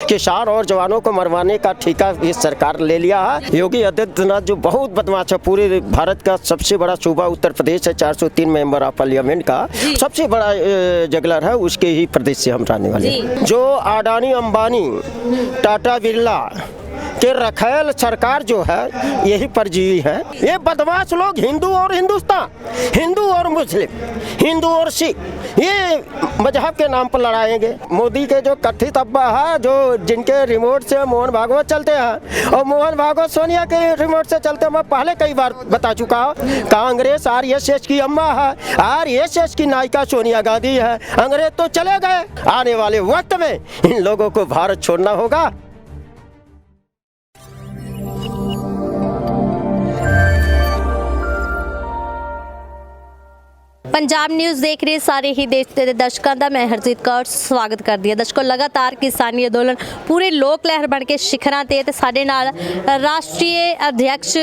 किसान और जवानों को मरवाने का ठेका इस सरकार ले लिया है। योगी आदित्यनाथ जो बहुत बदमाश है, पूरे भारत का सबसे बड़ा सूबा उत्तर प्रदेश है, 403 मेंबर ऑफ पार्लियामेंट का सबसे बड़ा जगलर है, उसके ही प्रदेश से हम रहने वाले। जो अडानी अंबानी टाटा बिरला कि रखेल सरकार जो है यही परजीवी है। ये बदमाश लोग हिंदू और हिंदुस्तान, हिंदू और मुस्लिम, हिंदू और सिख, ये मजहब के नाम पर लड़ाएंगे। मोदी के जो कथित अब्बा है, जो जिनके रिमोट से मोहन भागवत चलते हैं, और मोहन भागवत सोनिया के रिमोट से चलते हैं, मैं पहले कई बार बता चुका हूँ। कांग्रेस आरएसएस की अम्मा है, आरएसएस की नायिका सोनिया गांधी है। अंग्रेज तो चले गए, आने वाले वक्त में इन लोगों को भारत छोड़ना होगा। पंजाब न्यूज़ देख रहे सारे ही देश ਦੇ ਦਰਸ਼ਕਾਂ ਦਾ ਮੈਂ ਹਰਜੀਤ ਕੌਰ ਸਵਾਗਤ ਕਰਦੀ ਹਾਂ। ਦਰਸ਼ਕੋ ਲਗਾਤਾਰ ਕਿਸਾਨੀ ਅੰਦੋਲਨ ਪੂਰੇ ਲੋਕ ਲਹਿਰ ਬਣ ਕੇ ਸਿਖਰਾਂ ਤੇ ਸਾਡੇ ਨਾਲ ਰਾਸ਼ਟਰੀ ਅਧਿਕਸ਼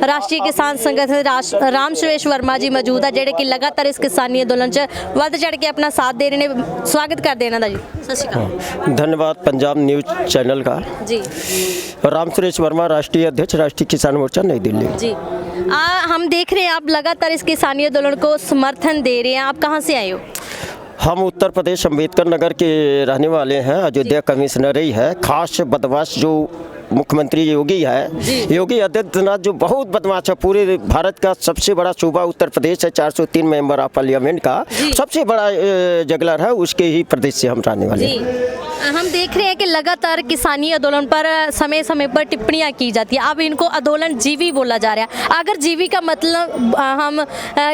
ਰਾਸ਼ਟਰੀ ਕਿਸਾਨ ਸੰਗਠਨ ਰਾਮ ਸੁਰੇਸ਼ ਵਰਮਾ ਜੀ ਮੌਜੂਦ ਆ, ਜਿਹੜੇ ਕਿ ਲਗਾਤਾਰ ਇਸ ਕਿਸਾਨੀ ਅੰਦੋਲਨ 'ਚ ਵੱਧ ਚੜ ਕੇ ਆਪਣਾ ਸਾਥ ਦੇ ਰਹੇ ਨੇ। ਸਵਾਗਤ ਕਰਦੇ ਇਹਨਾਂ ਦਾ ਜੀ। ਸਤਿ ਸ਼੍ਰੀ ਅਕਾਲ। धन्यवाद पंजाब न्यूज चैनल का। जी राम सुरेश वर्मा, राष्ट्रीय अध्यक्ष, राष्ट्रीय किसान मोर्चा, नई दिल्ली। जी हम देख रहे हैं आप लगातार इस किसानी आंदोलन को समर्थन दे रहे हैं, आप कहाँ से आए हो? हम उत्तर प्रदेश अम्बेडकर नगर के रहने वाले हैं। अयोध्या कमिश्नर ही है। खास बदमाश जो मुख्यमंत्री योगी है, योगी आदित्यनाथ जो बहुत बदमाश है, पूरे भारत का सबसे बड़ा सूबा उत्तर प्रदेश है, 403 मेंबर ऑफ पार्लियामेंट का सबसे बड़ा जगलर है, उसके ही प्रदेश से हम रहने वाले हैं। हम देख रहे हैं कि लगातार किसानी आंदोलन पर समय समय पर टिप्पणियां की जाती है। अब इनको आंदोलन जीवी बोला जा रहा है। अगर जीवी का मतलब हम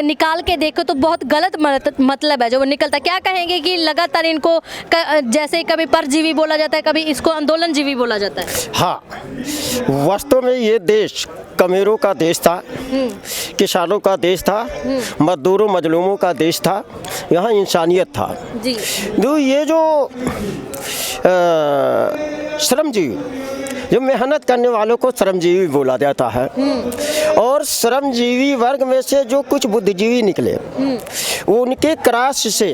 निकाल के देखो तो बहुत गलत मतलब है जो निकलता। क्या कहेंगे कि लगातार इनको जैसे कभी परजीवी बोला जाता है, कभी इसको आंदोलन जीवी बोला जाता है? हाँ, वास्तव में ये देश कमेरों का देश था, किसानों का देश था, मजदूरों मजलूमों का देश था, यहाँ इंसानियत था जी। तो ये जो श्रमजीवी, जो मेहनत करने वालों को श्रमजीवी बोला जाता है, और श्रमजीवी वर्ग में से जो कुछ बुद्धिजीवी निकले, उनके क्रॉस से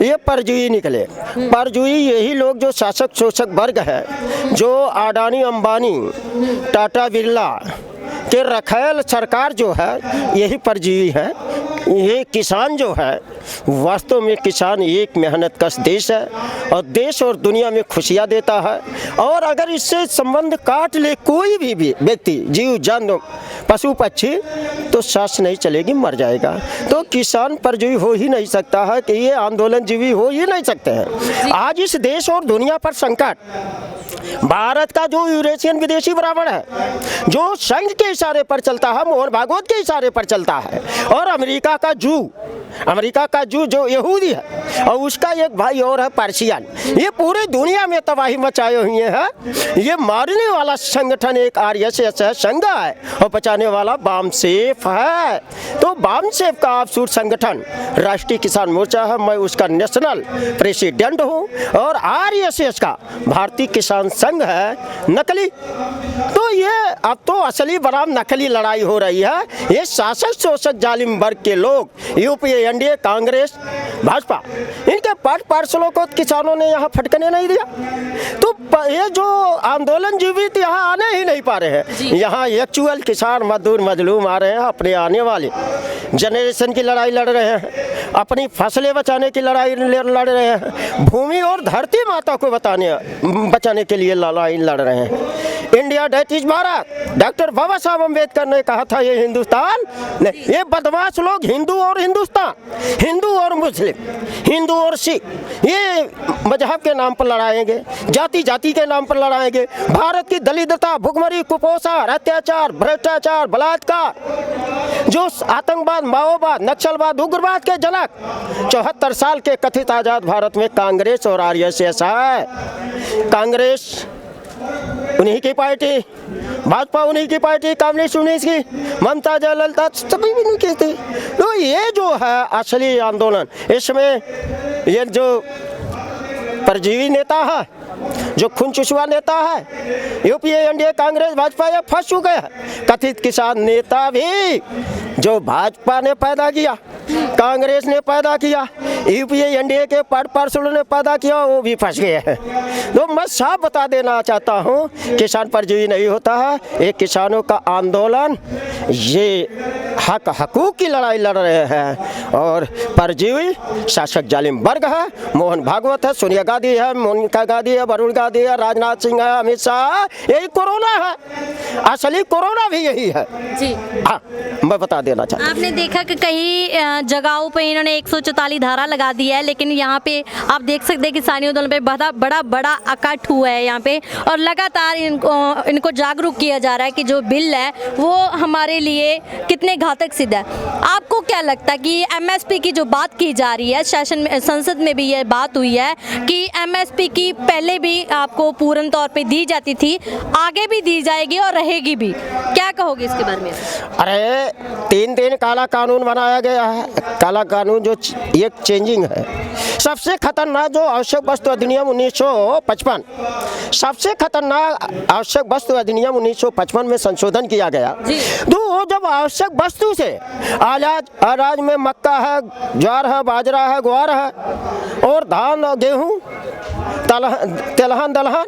ये परजीवी निकले। परजीवी यही लोग जो शासक शोषक वर्ग है, जो अडानी अंबानी टाटा बिरला कि रखेल सरकार जो है यही परजीवी है। ये किसान जो है, वास्तव में किसान एक मेहनत कश देश है, और देश और दुनिया में खुशियाँ देता है। और अगर इससे संबंध काट ले कोई भी व्यक्ति, जीव जंतु पशु पक्षी, तो सांस नहीं चलेगी, मर जाएगा। तो किसान परजीवी हो ही नहीं सकता है, कि ये आंदोलन जीवी हो ही नहीं सकते हैं। आज इस देश और दुनिया पर संकट, भारत का जो यूरेशियन विदेशी ब्राह्मण है, जो संघ के इशारे पर चलता है, मोहन भागवत के इशारे पर चलता है, और अमेरिका का जू जो यहूदी है, और उसका एक भाई और है पर्शियन, ये पूरी दुनिया में तबाही मचाए हुए हैं। ये मारने वाला संगठन एक आरएसएस है, संघ है, और बचाने वाला बामसेफ है। तो बामसेफ का ऑफशूट संगठन राष्ट्रीय किसान मोर्चा है, मैं उसका नेशनल प्रेसिडेंट हूँ, और आरएसएस का भारतीय किसान संघ है नकली। तो ये अब तो असली बनाम नकली लड़ाई हो रही है। ये शासक शोषक जालिम वर्ग के लोग, यूपीए, एनडीए, कांग्रेस, भाजपा, इनके पार्ट पार्षलों को किसानों ने यहाँ फटकने नहीं दिया। तो ये जो आंदोलन जीवित यहाँ आने ही नहीं पा रहे हैं। यहाँ एक्चुअल किसान मजदूर मजलूम आ रहे हैं, अपने आने वाले जनरेशन की लड़ाई लड़ रहे हैं, अपनी फसलें बचाने की लड़ाई लड़ रहे हैं, भूमि और धरती माता को बचाने के लिए लड़ाई लड़ रहे हैं। India that is Bharat, doctor Baba Saheb Ambedkar ने कहा था, ये हिंदुस्तान नहीं। ये बदमाश लोग हिंदू और हिंदुस्तान, हिंदू और मुस्लिम, हिंदू और सिख, ये मजहब के नाम पर लड़ाएंगे, जाति जाति के नाम पर लड़ाएंगे। भारत की दलितता, भुखमरी, कुपोषण, अत्याचार, भ्रष्टाचार, बलात्कार, जो आतंकवाद, माओवाद, नक्सलवाद, उग्रवाद के जनक 74 साल के कथित आजाद भारत में कांग्रेस और आरएसएस है। कांग्रेस उन्हीं की पार्टी, भाजपा उन्हीं की पार्टी, कम्युनिस्ट उन्हीं की, ममता जयललिता सभी उन्हीं की थी। तो ये जो है असली आंदोलन, इसमें ये जो परजीवी नेता है, जो खून चुसवा नेता है, यूपीए, एनडीए, कांग्रेस, भाजपा, ये फंस चुके हैं। कथित किसान नेता भी जो भाजपा ने पैदा किया, कांग्रेस ने पैदा किया, यूपीए एनडीए के पार्षदों ने पैदा किया, वो भी फंस गए हैं। तो मैं साफ बता देना चाहता हूँ, किसान परजीवी नहीं होता है। एक किसानों का आंदोलन, ये हकूक की लड़ाई लड़ रहे हैं, और परजीवी शासक जालिम वर्ग है। मोहन भागवत है, सोनिया गांधी है, मोनिका गांधी है, वरुण गांधी है, राजनाथ सिंह है, अमित शाह है। यही कोरोना है, असली कोरोना भी यही है जी। हाँ, मैं बता देना चाहता हूँ। आपने देखा कि कई जगहों पे इन्होंने 144 धारा लगा दी है, लेकिन यहाँ पे आप देख सकते हैं किसानी आंदोलन पे बड़ा इकट्ठ हुआ है यहाँ पे, और लगातार इनको जागरूक किया जा रहा है कि जो बिल है वो हमारे लिए कितने घातक सिद्ध है। आपको क्या लगता है कि एमएसपी की जो बात की जा रही है, संसद में भी ये बात हुई है कि एमएसपी की पहले भी आपको पूर्ण तौर पे दी जाती थी, आगे भी दी जाएगी और रहेगी भी, क्या कहोगे इसके बारे में? अरे 3 काला कानून बनाया गया है। काला कानून जो एक चेंजिंग है, सबसे खतरनाक जो आवश्यक वस्तु अधिनियम 1955, सबसे खतरनाक आवश्यक वस्तु अधिनियम 1955 में संशोधन किया गया। तो वो जब आवश्यक वस्तु से अनाज में मक्का है, ज्वार है, बाजरा है, ग्वार है, और धान और गेहूँ, तिलहन दलहन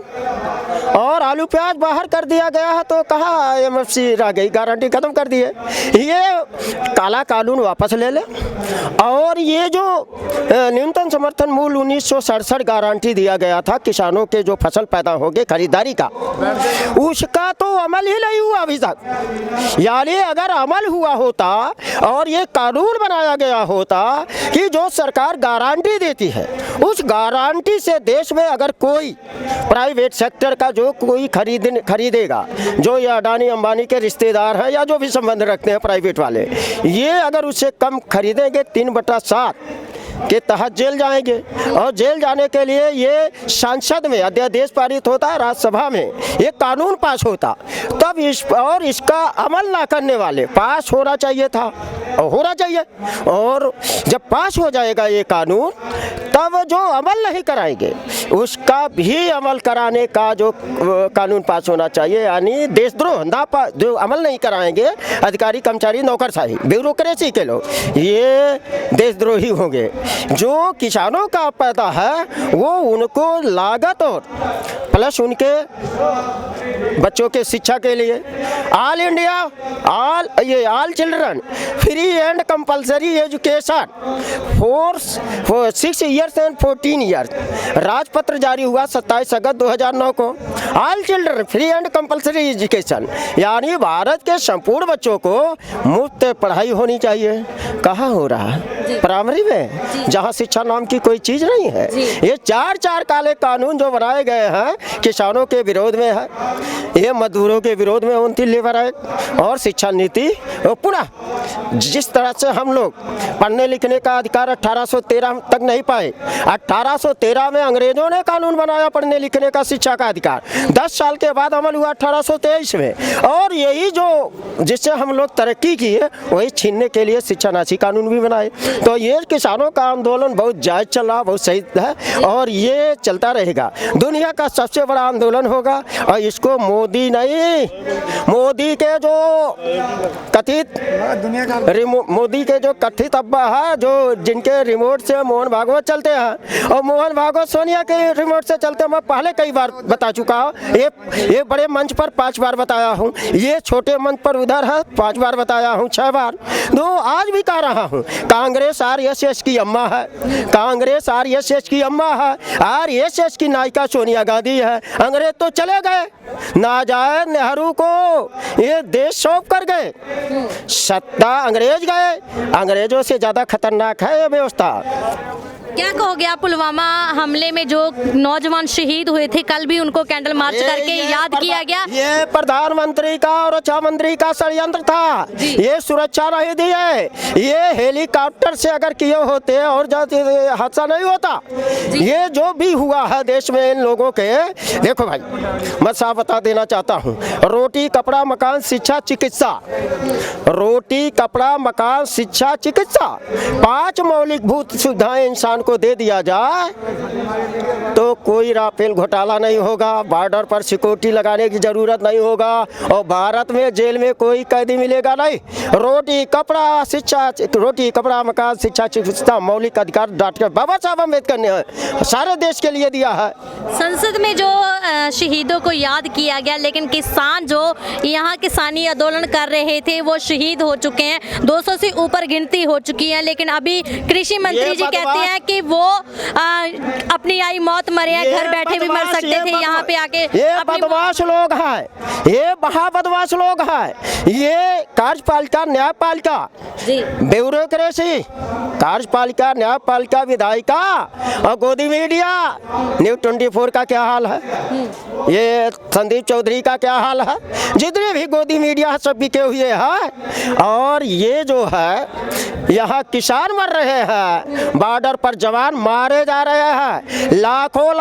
और आलू प्याज बाहर कर दिया गया है, तो कहा एमएसपी रह गई, गारंटी खत्म कर दी है। ये काला कानून वापस ले ले, और ये जो न्यूनतम समर्थन मूल्य 1967 गारंटी दिया गया था किसानों के जो फसल पैदा होंगे खरीदारी का, उसका तो अमल ही नहीं हुआ अभी तक। यानी अगर अमल हुआ होता और ये कानून बनाया गया होता कि जो सरकार गारंटी देती है, उस गारंटी से देश में अगर कोई प्राइवेट सेक्टर का जो कोई खरीदेगा, जो ये अडानी अंबानी के रिश्तेदार हैं या जो भी संबंध रखते हैं प्राइवेट वाले, ये अगर उससे कम खरीदेंगे 3/7 के तहत जेल जाएंगे। और जेल जाने के लिए ये संसद में अध्यादेश पारित होता है, राज्यसभा में ये कानून पास होता, तब इसका अमल ना करने वाले पास होना चाहिए था और होना चाहिए। और जब पास हो जाएगा ये कानून, तब जो अमल नहीं कराएंगे उसका भी अमल कराने का जो कानून पास होना चाहिए। यानी देशद्रोह जो अमल नहीं कराएंगे अधिकारी, कर्मचारी, नौकरशाही, ब्यूरोक्रेसी के लोग, ये देशद्रोही होंगे। जो किसानों का पैदा है वो उनको लागत और प्लस उनके बच्चों के शिक्षा के लिए all India all children free and compulsory education for 6 years and 14 years राजपत्र जारी हुआ 27 अगस्त 2009 को। All children free and compulsory education, यानी भारत के संपूर्ण बच्चों को मुफ्त पढ़ाई होनी चाहिए। कहाँ हो रहा है? प्राइमरी में, जहाँ शिक्षा नाम की कोई चीज नहीं है। ये चार काले कानून जो बनाए गए हैं किसानों के विरोध में है, ये मजदूरों के विरोध में 29 लेबर एक्ट और शिक्षा नीति। पुनः जिस तरह से हम लोग पढ़ने लिखने का अधिकार 1813 तक नहीं पाए, 1813 में अंग्रेजों ने कानून बनाया पढ़ने लिखने का, शिक्षा का अधिकार 10 साल के बाद अमल हुआ 1823 में। और यही जो जिससे हम लोग तरक्की की है, वही छीनने के लिए शिक्षा नाशी कानून भी बनाए। तो ये किसानों का आंदोलन बहुत जायज चल रहा, बहुत सही है, और ये चलता रहेगा। दुनिया का सबसे बड़ा आंदोलन होगा, और इसको मोदी नहीं, मोदी के जो कथित अब्बा है, जो जिनके रिमोट से मोहन भागवत चलते हैं, और मोहन भागवत सोनिया के रिमोट से चलते हैं। मैं पहले कई बार बता चुका हूँ, ये बड़े मंच पर 5 बार बताया हूँ, ये छोटे मंच पर उधर है 5 बार बताया हूँ, 6 बार। तो आज भी कह रहा हूँ, कांग्रेस आरएसएस की अम्मा है, कांग्रेस आरएसएस की अम्मा है, आरएसएस की नायिका सोनिया गांधी है। अंग्रेज तो चले गए, ना जाए नेहरू को ये देश सौंप कर गए, सत्ता अंग्रेज गए, अंग्रेजों से ज्यादा खतरनाक है ये व्यवस्था। क्या कहोगे आप? पुलवामा हमले में जो नौजवान शहीद हुए थे, कल भी उनको कैंडल मार्च करके याद किया गया। ये प्रधानमंत्री का और रक्षा मंत्री का षड्यंत्र था, ये सुरक्षा नहीं दी है। ये हेलीकॉप्टर से अगर किए होते और हादसा नहीं होता। ये जो भी हुआ है देश में इन लोगों के, देखो भाई मैं साफ बता देना चाहता हूँ, रोटी कपड़ा मकान शिक्षा चिकित्सा, रोटी कपड़ा मकान शिक्षा चिकित्सा, 5 मौलिक भूत सुविधाएं इंसान को दे दिया जाए तो कोई राफेल घोटाला नहीं होगा, बॉर्डर पर सिक्योरिटी लगाने की जरूरत नहीं होगा और भारत में जेल में कोई कैदी मिलेगा नहीं। रोटी कपड़ा शिक्षा, रोटी कपड़ा मकान शिक्षा चिकित्सा मौलिक अधिकार डॉक्टर बाबा साहब अम्बेडकर ने सारे देश के लिए दिया है। संसद में जो शहीदों को याद किया गया, लेकिन किसान जो यहाँ किसानी आंदोलन कर रहे थे वो शहीद हो चुके हैं, 200 से ऊपर गिनती हो चुकी है। लेकिन अभी कृषि मंत्री जी कहते हैं कि वो अपनी आई मौत मरे हैं, घर बैठे भी मर सकते थे, यहाँ पे आके। ये बदमाश लोग हैं, ये महाबदमाश लोग हैं, ये कार्यपालिका न्यायपालिका ब्यूरोक्रेसी, कार्यपालिका न्यायपालिका विधायिका और गोदी मीडिया। न्यूज़ 24 का क्या हाल है, ये संदीप चौधरी का क्या हाल है, जितने भी गोदी मीडिया सब बिके हुए हैं। और ये जो है यहाँ किसान मर रहे हैं, बॉर्डर पर जवान मारे जा रहे हैं, लाखों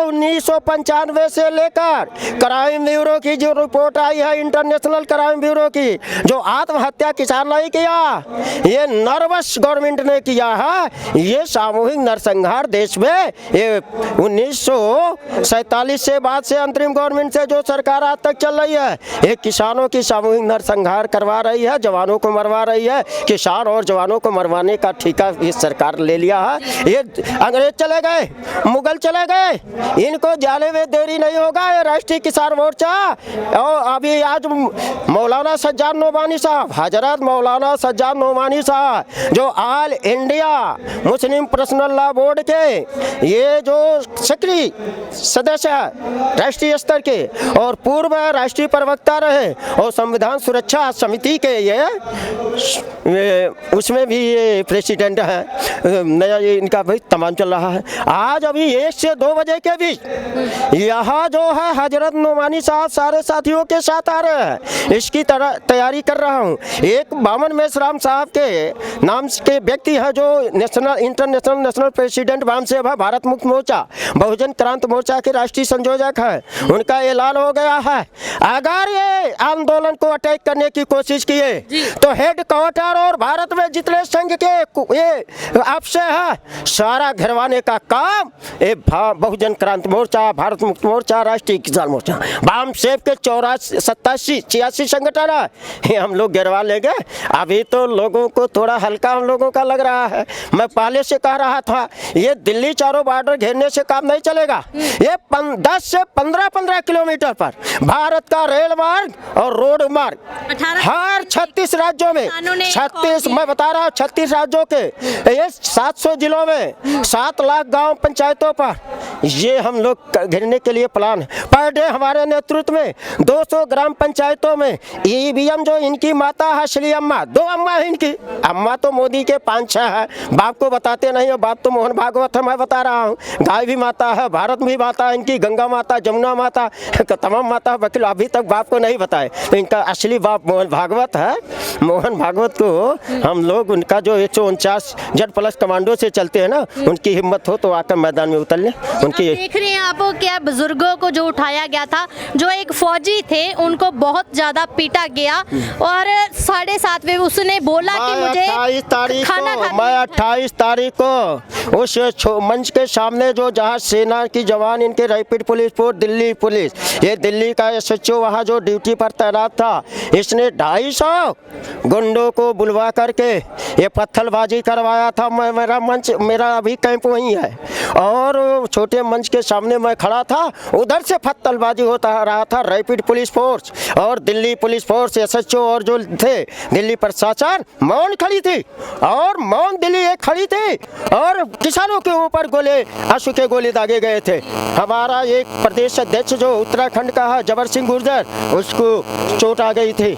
1995 से लेकर क्राइम ब्यूरो की जो रिपोर्ट आई है, इंटरनेशनल क्राइम ब्यूरो की, जो आत्महत्या किसान नहीं किया, ये नर्वस गवर्नमेंट ने किया है। ये सामूहिक नरसंहार देश में ये 1947 से बाद से अंतरिम गवर्नमेंट से जो सरकार आज तक चल रही है, ये किसानों की सामूहिक नरसंहार करवा रही है, जवानों को मरवा रही है। किसान और जवानों को मरवाने का ठेका इस सरकार ले लिया है। ये अंग्रेज चले गए, मुगल चले गए, इनको जाने में देरी नहीं होगा। ये राष्ट्रीय किसान मोर्चा और अभी आज मौलाना सज्जाद नोमानी साहब, हजरत मौलाना सज्जाद नोमानी साहब, जो all India Muslim personal law board के ये जो सक्रिय सदस्य है राष्ट्रीय स्तर के और पूर्व राष्ट्रीय प्रवक्ता रहे और संविधान सुरक्षा समिति के ये उसमें भी ये प्रेसिडेंट है, नया ये इनका भाई तमाम चल रहा है। आज अभी 1 से 2 बजे के बीच यहाँ जो है हजरत नोमानी साहब सारे साथियों के साथ आ रहे हैं, इसकी तैयारी कर रहा हूँ। एक बामन मेश्राम साहब के नाम के व्यक्ति है जो इंटरनेशनल प्रेसिडेंट बाम से भारत मुक्त मोर्चा बहुजन क्रांति मोर्चा के राष्ट्रीय संयोजक है, उनका ऐलान हो गया है अगर ये आंदोलन को अटैक करने की कोशिश किए तो हेड क्वार्टर और भारत में जितने संघ के ये आपसे है सारा घिरवाने का काम ये बहुजन क्रांति मोर्चा, भारत मुक्त मोर्चा, राष्ट्रीय किसान मोर्चा, बाम सेब के 86 संगठन है, ये हम लोग गिरवा लेंगे। अभी तो लोगों को थोड़ा हल्का हम लोगों का लग रहा है। मैं पहले से कह रहा था ये दिल्ली चारों बॉर्डर घेरने से काम नहीं चलेगा। ये 10 से 15 किलोमीटर पर भारत का रेल मार्ग और रोड मार्ग हर 36 राज्यों में, 36 मैं बता रहा हूँ 36 राज्यों के ये 700 जिलों में 7 लाख गांव पंचायतों पर ये हम लोग घेरने के लिए प्लान है। पर डे हमारे नेतृत्व में 200 ग्राम पंचायतों में ईवीएम जो इनकी माता है असली अम्मा, 2 अम्मा है इनकी, अम्मा तो मोदी के 5-6 है, बाप को बताते नहीं है, बाप तो मोहन भागवत है, मैं बता रहा हूँ। गाय भी माता है, भारत भी माता है इनकी, गंगा माता, जमुना माता, तमाम माता वकील अभी तक बाप को नहीं बताए। तो इनका असली बाप मोहन भागवत है। मोहन भागवत को हम लोग उनका जो 149 Z+ कमांडो से चलते हैं ना, उनकी हिम्मत हो तो आकर मैदान में उतर लें। उनकी देख रहे हैं आप क्या बुजुर्गों को जो उठाया गया था, जो एक फौजी थे उनको बहुत ज्यादा पीटा गया और 7:30 उसने बोला कि मुझे 28 तारीख को उस मंच के सामने जो जहाँ सेना की जवान इनके rapid police force Delhi police, ये दिल्ली का SHO वहाँ जो ड्यूटी पर तैनात था, इसने 250 गुंडों को बुलवा करके ये पत्थरबाजी करवाया था। मेरा अभी कैंप वहीं है और छोटे मंच के सामने मैं खड़ा था, उधर से पत्थरबाजी होता रहा था। रैपिड पुलिस फोर्स और दिल्ली पुलिस फोर्स SHO और जो थे दिल्ली प्रशासन मौन खड़ी थी और मौन दिल्ली एक खड़ी थी और किसानों के ऊपर गोले आंसू के गोले दागे गए थे। हमारा एक प्रदेश अध्यक्ष जो उत्तराखंड का है जबर सिंह गुर्जर, उसको चोट आ गई थी।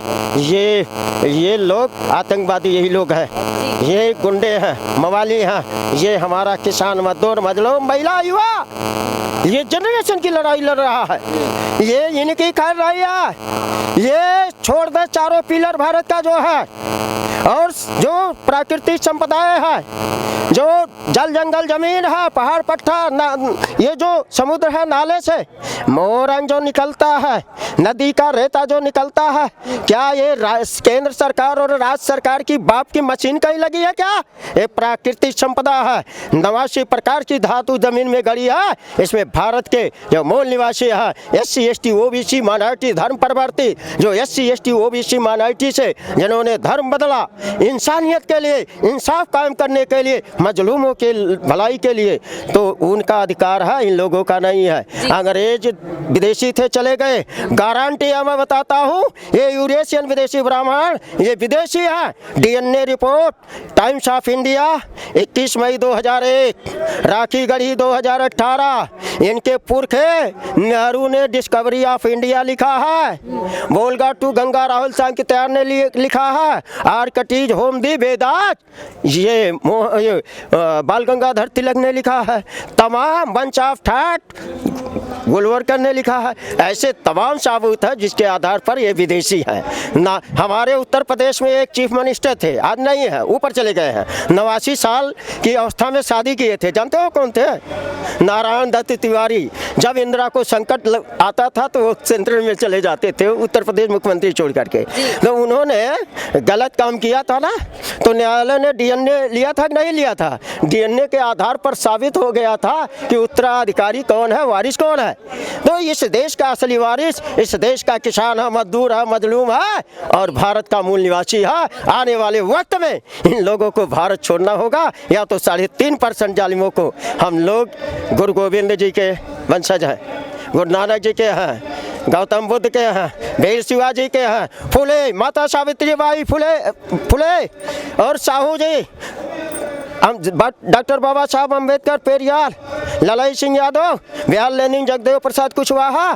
ये लोग आतंकवादी यही लोग हैं, ये गुंडे हैं, मवाली हैं, ये हमारा किसान मजदूर मजलूम महिला युवा ये जनरेशन की लड़ाई लड़ रहा है। ये इनकी कर रही है, ये छोड़ दे चारों पिलर भारत का जो है और जो प्राकृतिक संपदाएं है, जो जल जंगल जमीन है, पहाड़ पट्टा, ये जो समुद्र है, नाले से मोरंग जो निकलता है, नदी का रेता जो निकलता है, क्या ये केंद्र सरकार और राज्य सरकार की बाप की मशीन कहीं लगी है क्या? ये प्राकृतिक संपदा है। है, 89 प्रकार की धातु जमीन में गड़ी है। इसमें भारत के जो मूल निवासी है, SC ST OBC माइनॉरिटी धर्म परवर्ती, जो SC ST OBC माइनॉरिटी से जिन्होंने धर्म बदला इंसानियत के लिए, इंसाफ कायम करने के लिए, मजलूमों के भलाई के लिए, तो उनका अधिकार है, इन लोगों का नहीं है। अंग्रेज विदेशी थे, चले गए, गारंटी है मैं बताता हूँ, ये यूरेशियन विदेशी ब्राह्मण ये विदेशी है। DNA report times of India 21 मई 2001, राखी गढ़ी 2018, इनके पुरखे नेहरू ने डिस्कवरी ऑफ इंडिया लिखा है, बोलगा टू गंगा राहुल सांकित्यार ने लिखा है, आर्कटीज होम दी वेदात ये बाल गंगाधर तिलक ने लिखा है, तमाम बंच ऑफ ठाट गोलवरकर ने लिखा है। ऐसे तमाम सबूत है जिसके आधार पर ये विदेशी है ना। हमारे उत्तर प्रदेश में एक चीफ मिनिस्टर थे, आज नहीं है, ऊपर चले गए हैं, 89 साल की अवस्था में शादी किए थे। जानते हो कौन थे? नारायण दत्त तिवारी। जब इंदिरा को संकट आता था तो वो सेंट्रल में चले जाते थे, उत्तर प्रदेश मुख्यमंत्री छोड़ करके। तो उन्होंने गलत काम किया था ना, तो न्यायालय ने DNA लिया था कि नहीं लिया था? DNA के आधार पर साबित हो गया था कि उत्तराधिकारी कौन है, वारिस कौन है। तो इस देश का असली वारिस इस देश का किसान है, मजदूर है, मजलूम है और भारत का मूल निवासी है। आने वाले वक्त में इन लोगों को भारत छोड़ना होगा, या तो 3.5% जालिमों को। हम लोग गुरु गोविंद जी के वंशज हैं, गुरु नानक जी के हैं, गौतम बुद्ध के हैं, वीर शिवाजी के हैं, फुले, माता सावित्रीबाई फुले और साहू जी, डॉक्टर बाबा साहब अम्बेडकर, पेरियार, ललाई सिंह यादव, बिहार लेनिन, जगदेव प्रसाद कुशवाहा,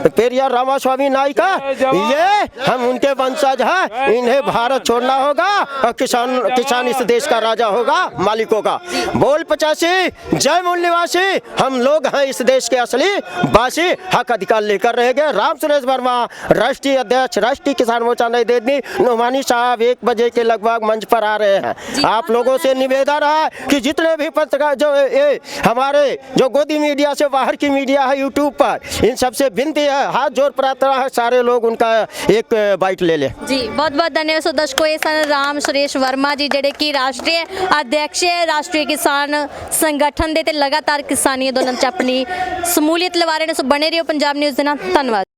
पेरियार रामास्वामी नायका, ये हम उनके वंशज हैं। इन्हें भारत छोड़ना होगा और किसान इस देश का राजा होगा, मालिक होगा। बोल 85, जय मूल निवासी, हम लोग हैं इस देश के असली वासी, हक अधिकार लेकर रहेंगे। राम सुरेश वर्मा, राष्ट्रीय अध्यक्ष, राष्ट्रीय किसान मोर्चा नई दिल्ली। नोमानी साहब 1 बजे के लगभग मंच पर आ रहे हैं। आप लोगों से निवेदन है कि जितने भी पत्रकार जो ये हमारे जो गोदी मीडिया से बाहर की मीडिया है यूट्यूब पर, इन सबसे विनती है, हाथ जोड़ प्रार्थना है, सारे लोग उनका एक बाइट ले ले जी। बहुत बहुत धन्यवाद। सो दर्शकों, ये सन राम सुरेश वर्मा जी ਜਿਹੜੇ ਕਿ ਰਾਸ਼ਟਰੀ ਅਧਿਕਸ਼ ਹੈ ਰਾਸ਼ਟਰੀ ਕਿਸਾਨ ਸੰਗਠਨ ਦੇ ਤੇ ਲਗਾਤਾਰ ਕਿਸਾਨੀ ਅੰਦੋਲਨ ਚ ਆਪਣੀ ਸਮੂਲੀਅਤ ਲਵਾ ਰਹੇ ਨੇ। ਸੋ ਬਣੇ ਰਹੋ ਪੰਜਾਬ ਨਿਊਜ਼ ਦੇ ਨਾਲ। ਧੰਨਵਾਦ।